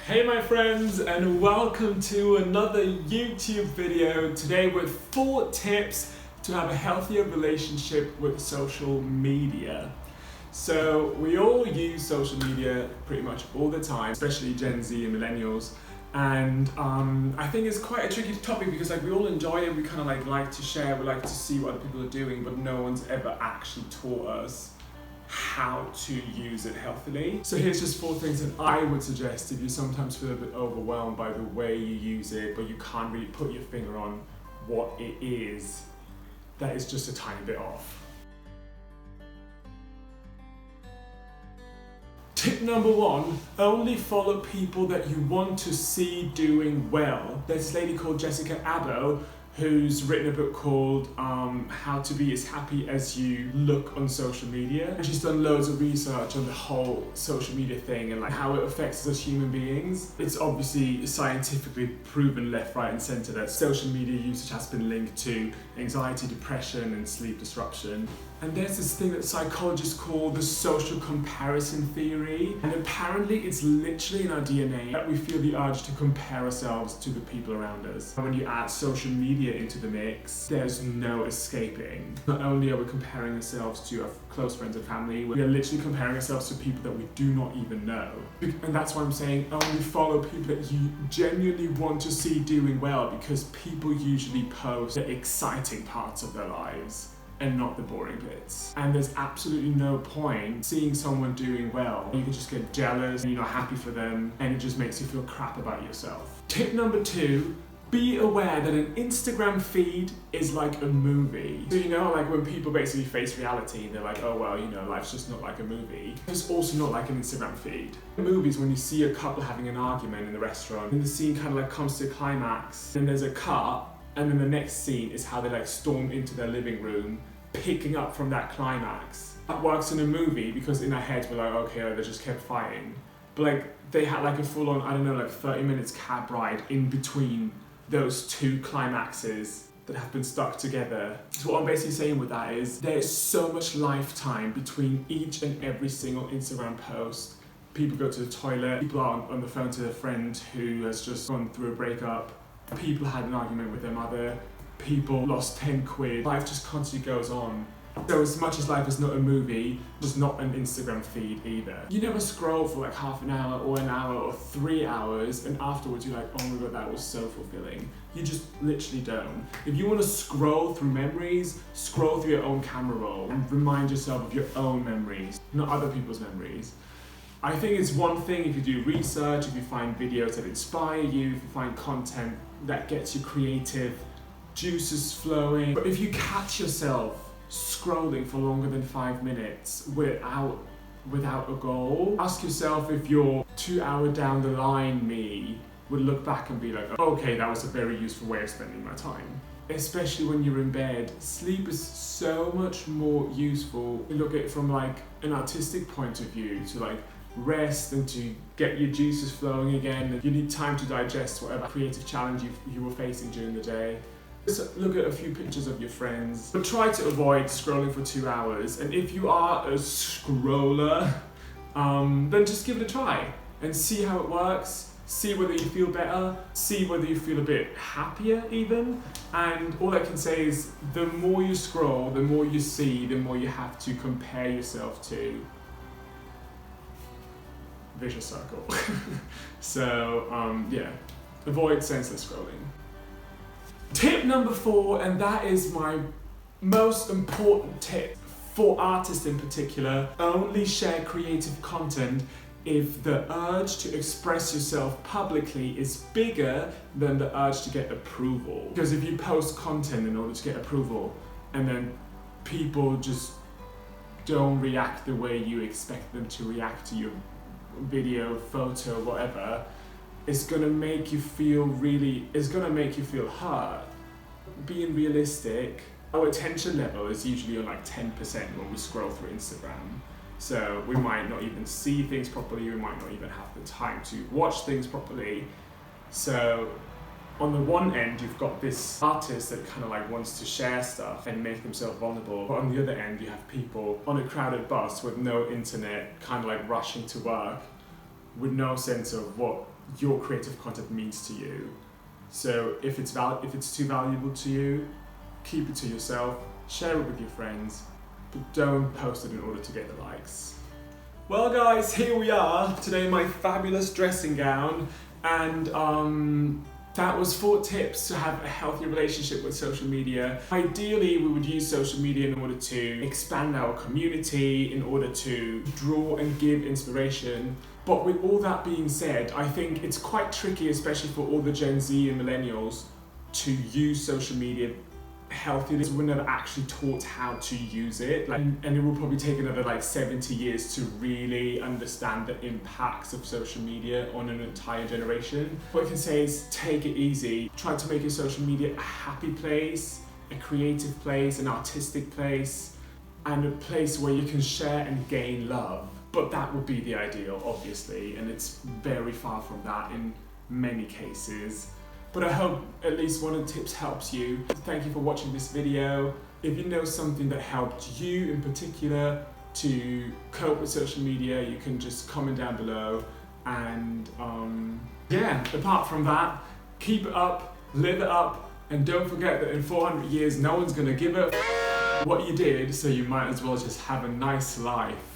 Hey my friends, and welcome to another YouTube video today with 4 tips to have a healthier relationship with social media. So we all use social media pretty much all the time, especially Gen Z and millennials, and I think it's quite a tricky topic because we all enjoy it, we kind of like to share, we like to see what other people are doing, but no one's ever actually taught us how to use it healthily. So here's just 4 things that I would suggest if you sometimes feel a bit overwhelmed by the way you use it, but you can't really put your finger on what it is that is just a tiny bit off. Tip number 1, only follow people that you want to see doing well. There's this lady called Jessica Abbo who's written a book called How to Be As Happy As You Look on Social Media. And she's done loads of research on the whole social media thing and how it affects us as human beings. It's obviously scientifically proven left, right and centre that social media usage has been linked to anxiety, depression and sleep disruption. And there's this thing that psychologists call the social comparison theory. And apparently it's literally in our DNA that we feel the urge to compare ourselves to the people around us. And when you add social media into the mix, there's no escaping. Not only are we comparing ourselves to our close friends and family, we are literally comparing ourselves to people that we do not even know. And that's why I'm saying only follow people that you genuinely want to see doing well, because people usually post the exciting parts of their lives and not the boring bits. And there's absolutely no point seeing someone doing well. You can just get jealous and you're not happy for them, and it just makes you feel crap about yourself. Tip number 2, be aware that an Instagram feed is like a movie. So when people basically face reality, they're like, oh well, life's just not like a movie. It's also not like an Instagram feed. In movies, when you see a couple having an argument in the restaurant, and the scene kind of comes to a climax, then there's a cut, and then the next scene is how they storm into their living room, picking up from that climax. That works in a movie because in our heads we're like, okay, they just kept fighting. But they had a full-on, 30 minutes cab ride in between those 2 climaxes that have been stuck together. So what I'm basically saying with that is there's so much lifetime between each and every single Instagram post. People go to the toilet, people are on the phone to their friend who has just gone through a breakup, people had an argument with their mother, people lost 10 quid. Life just constantly goes on. So as much as life is not a movie, it's not an Instagram feed either. You never scroll for half an hour or an hour or 3 hours and afterwards you're like, oh my god, that was so fulfilling. You just literally don't. If you want to scroll through memories, scroll through your own camera roll and remind yourself of your own memories, not other people's memories. I think it's one thing if you do research, if you find videos that inspire you, if you find content that gets you creative, juices flowing. But if you catch yourself scrolling for longer than 5 minutes without a goal, ask yourself if your 2-hour down the line me would look back and be like, okay, that was a very useful way of spending my time. Especially when you're in bed, sleep is so much more useful. You look at it from an artistic point of view, to rest and to get your juices flowing again. You need time to digest whatever creative challenge you were facing during the day. Just look at a few pictures of your friends, but try to avoid scrolling for 2 hours. And if you are a scroller, then just give it a try and see how it works. See whether you feel better, see whether you feel a bit happier even. And all I can say is the more you scroll, the more you see, the more you have to compare yourself to. Vicious circle. So yeah, avoid senseless scrolling. Tip number 4, and that is my most important tip for artists in particular, only share creative content if the urge to express yourself publicly is bigger than the urge to get approval. Because if you post content in order to get approval and then people just don't react the way you expect them to react to your video, photo, whatever, it's gonna make you feel hurt. Being realistic, our attention level is usually on 10% when we scroll through Instagram. So we might not even see things properly, we might not even have the time to watch things properly. So on the one end, you've got this artist that wants to share stuff and make themselves vulnerable. But on the other end, you have people on a crowded bus with no internet, rushing to work, with no sense of what your creative content means to you. So if it's too valuable to you, keep it to yourself, share it with your friends, but don't post it in order to get the likes. Well guys, here we are, today in my fabulous dressing gown, and that was 4 tips to have a healthy relationship with social media. Ideally, we would use social media in order to expand our community, in order to draw and give inspiration. But with all that being said, I think it's quite tricky, especially for all the Gen Z and millennials, to use social media healthily. We're never actually taught how to use it, and it will probably take another 70 years to really understand the impacts of social media on an entire generation. What I can say is take it easy. Try to make your social media a happy place, a creative place, an artistic place, and a place where you can share and gain love. But that would be the ideal, obviously, and it's very far from that in many cases. But I hope at least one of the tips helps you. Thank you for watching this video. If you know something that helped you in particular to cope with social media, you can just comment down below. And yeah, apart from that, keep it up, live it up, and don't forget that in 400 years, no one's gonna give a what you did, so you might as well just have a nice life.